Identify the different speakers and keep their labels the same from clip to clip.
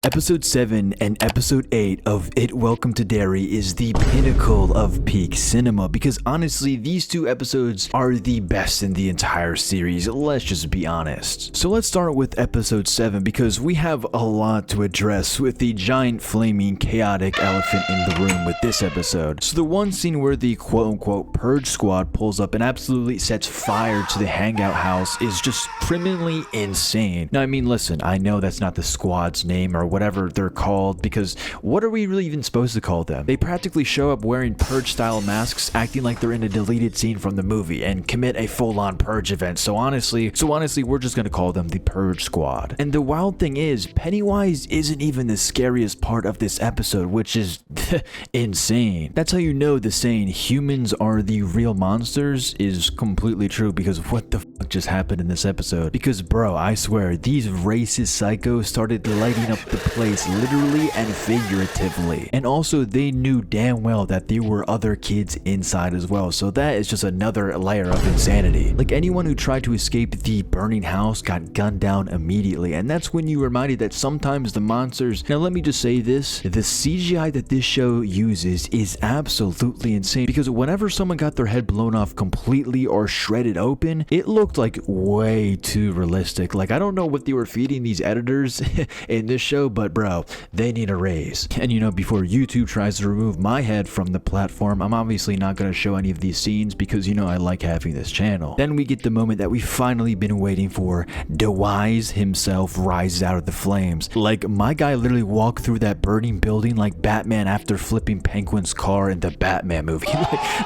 Speaker 1: Episode 7 and Episode 8 of It Welcome to Derry is the pinnacle of peak cinema because honestly, these two episodes are the best in the entire series, let's just be honest. So let's start with Episode 7 because we have a lot to address with the giant flaming chaotic elephant in the room with this episode. So the one scene where the quote-unquote purge squad pulls up and absolutely sets fire to the hangout house is just criminally insane. Now I mean listen, I know that's not the squad's name or whatever they're called, because what are we really even supposed to call them? They practically show up wearing purge style masks, acting like they're in a deleted scene from the movie and commit a full-on purge event. So honestly, we're just gonna call them the Purge Squad. And the wild thing is, Pennywise isn't even the scariest part of this episode, which is insane. That's how you know the saying humans are the real monsters is completely true, because what the fuck just happened in this episode? Because bro, I swear, these racist psychos started lighting up the place literally and figuratively. And also they knew damn well that there were other kids inside as well, so that is just another layer of insanity. Like anyone who tried to escape the burning house got gunned down immediately, and that's when you were reminded that sometimes the monsters, now let me just say this, the CGI that this show uses is absolutely insane, because whenever someone got their head blown off completely or shredded open, it looked like way too realistic. Like I don't know what they were feeding these editors in this show, but bro, they need a raise. And you know, before YouTube tries to remove my head from the platform, I'm obviously not going to show any of these scenes because you know I like having this channel. Then we get the moment that we've finally been waiting for. DeWise himself rises out of the flames. Like my guy literally walked through that burning building like Batman after flipping Penguin's car in the Batman movie.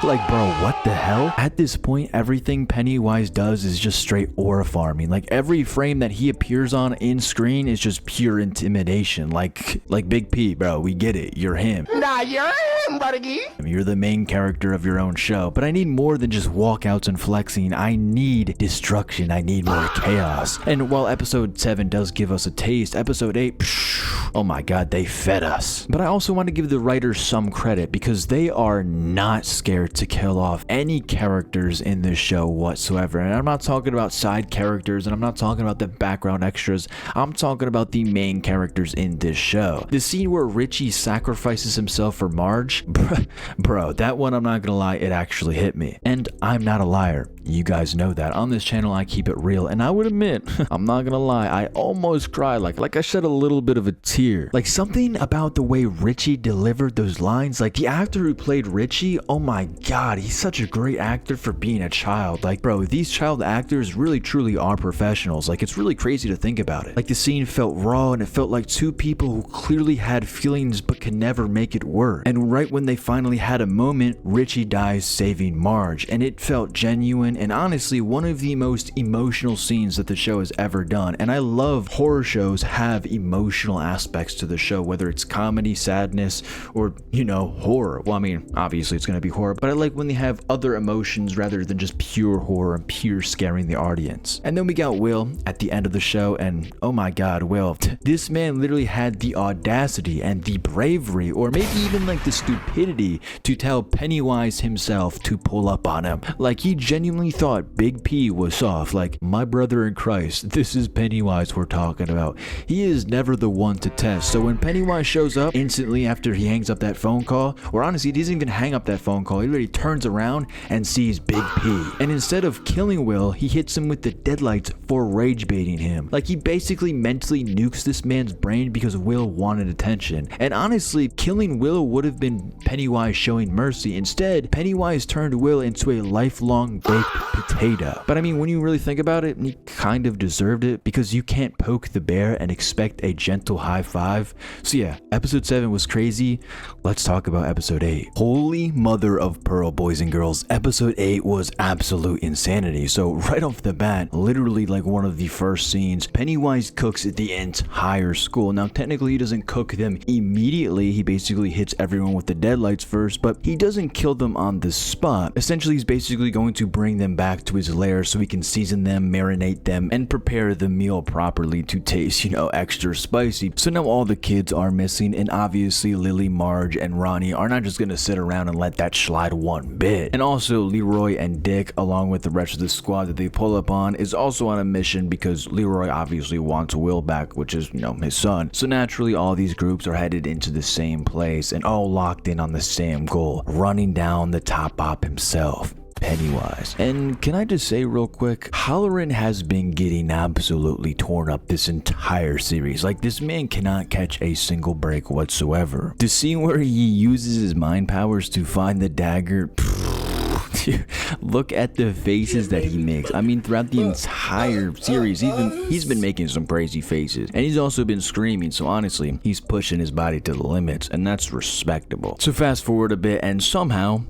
Speaker 1: like bro, what the hell? At this point, everything Pennywise does is just straight aura farming. Like every frame that he appears on in screen is just pure intimidation. Like Big P, bro, we get it, you're him.
Speaker 2: Nah, you're him, buddy.
Speaker 1: You're the main character of your own show, but I need more than just walkouts and flexing. I need destruction, I need more chaos. And while episode 7 does give us a taste, episode 8, oh my god, they fed us. But I also want to give the writers some credit because they are not scared to kill off any characters in this show whatsoever. And I'm not talking about side characters, and I'm not talking about the background extras. I'm talking about the main characters in this show. The scene where Richie sacrifices himself for Marge, bro, that one, I'm not gonna lie, it actually hit me. And I'm not a liar. You guys know that. On this channel, I keep it real, and I would admit, I'm not gonna lie, I almost cried. Like I shed a little bit of a tear. Like something about the way Richie delivered those lines, like the actor who played Richie, oh my god, he's such a great actor for being a child. Like bro, these child actors really truly are professionals. Like it's really crazy to think about it. Like the scene felt raw, and it felt like two people who clearly had feelings but could never make it work. And right when they finally had a moment, Richie dies saving Marge, and it felt genuine and honestly one of the most emotional scenes that the show has ever done. And I love horror shows have emotional aspects to the show, whether it's comedy, sadness, or you know, horror. Well, I mean, obviously it's gonna be horror, but I like when they have other emotions rather than just pure horror and pure scaring the audience. And then we got Will at the end of the show, and oh my god, Will, this man literally had the audacity and the bravery, or maybe even like the stupidity, to tell Pennywise himself to pull up on him. Like he genuinely thought Big P was soft. Like, my brother in Christ, this is Pennywise we're talking about. He is never the one to test. So when Pennywise shows up instantly after he hangs up that phone call, or honestly he doesn't even hang up that phone call, he literally turns around and sees Big P, and instead of killing Will, he hits him with the deadlights for rage baiting him. Like he basically mentally nukes this man's brain because Will wanted attention. And honestly, killing Will would have been Pennywise showing mercy. Instead, Pennywise turned Will into a lifelong baked potato. But I mean, when you really think about it, he kind of deserved it, because you can't poke the bear and expect a gentle high five. So yeah, episode 7 was crazy. Let's talk about episode 8. Holy mother of pearl, boys and girls, episode 8 was absolute insanity. So right off the bat, literally like one of the first scenes, Pennywise cooks the entire school. Now technically he doesn't cook them immediately, he basically hits everyone with the deadlights first, but he doesn't kill them on the spot. Essentially he's basically going to bring them back to his lair so he can season them, marinate them, and prepare the meal properly to taste, extra spicy. So now all the kids are missing, and obviously Lily, Marge, and Ronnie are not just gonna sit around and let that slide one bit. And also Leroy and Dick, along with the rest of the squad that they pull up on, is also on a mission because Leroy obviously wants Will back, which is, his son. So naturally all these groups are headed into the same place and all locked in on the same goal, running down the top op himself, Pennywise. And can I just say real quick, Halloran has been getting absolutely torn up this entire series. Like, this man cannot catch a single break whatsoever. The scene where he uses his mind powers to find the dagger, look at the faces that he makes. I mean, throughout the entire series, he's been making some crazy faces, and he's also been screaming. So honestly, he's pushing his body to the limits, and that's respectable. So fast forward a bit, and somehow,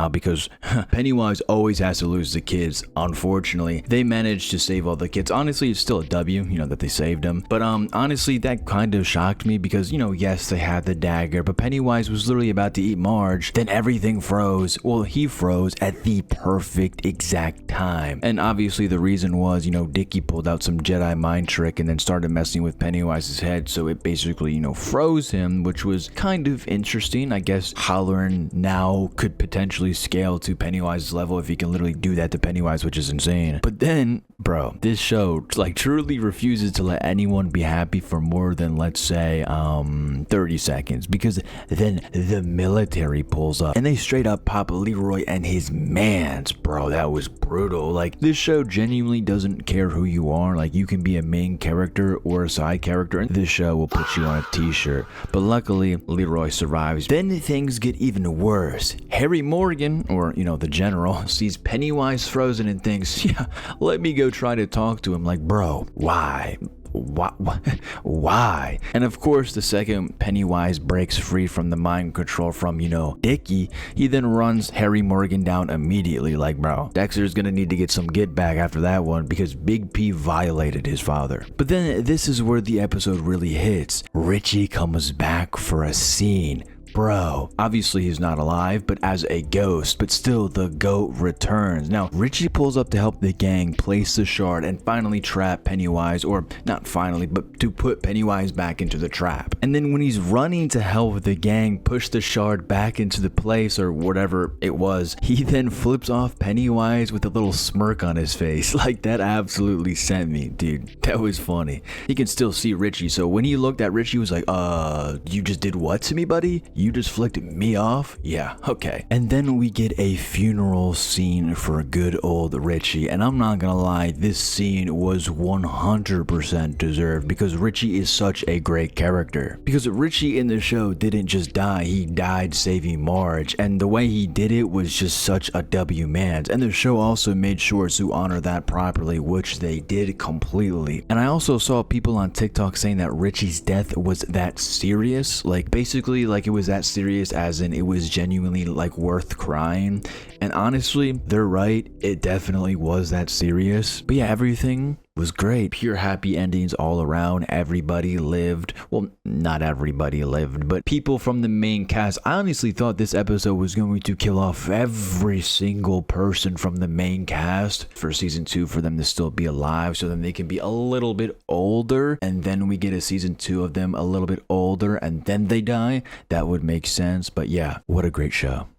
Speaker 1: because Pennywise always has to lose the kids, unfortunately, they managed to save all the kids. Honestly, it's still a W, that they saved them. But honestly, that kind of shocked me because, yes, they had the dagger, but Pennywise was literally about to eat Marge. Then everything froze. Well, he froze at the perfect exact time. And obviously the reason was, Dickie pulled out some Jedi mind trick and then started messing with Pennywise's head, so it basically, froze him, which was kind of interesting. I guess Halloran now could potentially scale to Pennywise's level if he can literally do that to Pennywise, which is insane. But then, bro, this show truly refuses to let anyone be happy for more than, let's say, 30 seconds, because then the military pulls up and they straight up pop Leroy and his mans. Bro, that was brutal. Like, this show genuinely doesn't care who you are. Like, you can be a main character or a side character, and this show will put you on a t-shirt. But luckily, Leroy survives. Then things get even worse. Harry Morgan, or, the general, sees Pennywise frozen and thinks, yeah, let me go try to talk to him. Like, bro, why? Why? And of course, the second Pennywise breaks free from the mind control from, Dickie, he then runs Harry Morgan down immediately. Like, bro, Dexter's gonna need to get some get back after that one because Big P violated his father. But then this is where the episode really hits. Richie comes back for a scene. Bro, obviously he's not alive, but as a ghost, but still the goat returns. Now, Richie pulls up to help the gang place the shard and finally trap Pennywise, or not finally, but to put Pennywise back into the trap. And then when he's running to help the gang push the shard back into the place or whatever it was, he then flips off Pennywise with a little smirk on his face. Like, that absolutely sent me, dude. That was funny. He can still see Richie, so when he looked at Richie, he was like, you just did what to me, buddy? You just flicked me off? Yeah, okay. And then we get a funeral scene for good old Richie. And I'm not gonna lie, this scene was 100% deserved because Richie is such a great character. Because Richie in the show didn't just die, he died saving Marge. And the way he did it was just such a W man. And the show also made sure to honor that properly, which they did completely. And I also saw people on TikTok saying that Richie's death was that serious. Like, basically, like, it was that serious as in it was genuinely like worth crying. And honestly, they're right, it definitely was that serious. But yeah, everything was great. Pure happy endings all around. Everybody lived. Well, not everybody lived, but people from the main cast. I honestly thought this episode was going to kill off every single person from the main cast for season 2 for them to still be alive, so then they can be a little bit older, and then we get a season 2 of them a little bit older and then they die. That would make sense. But yeah, what a great show.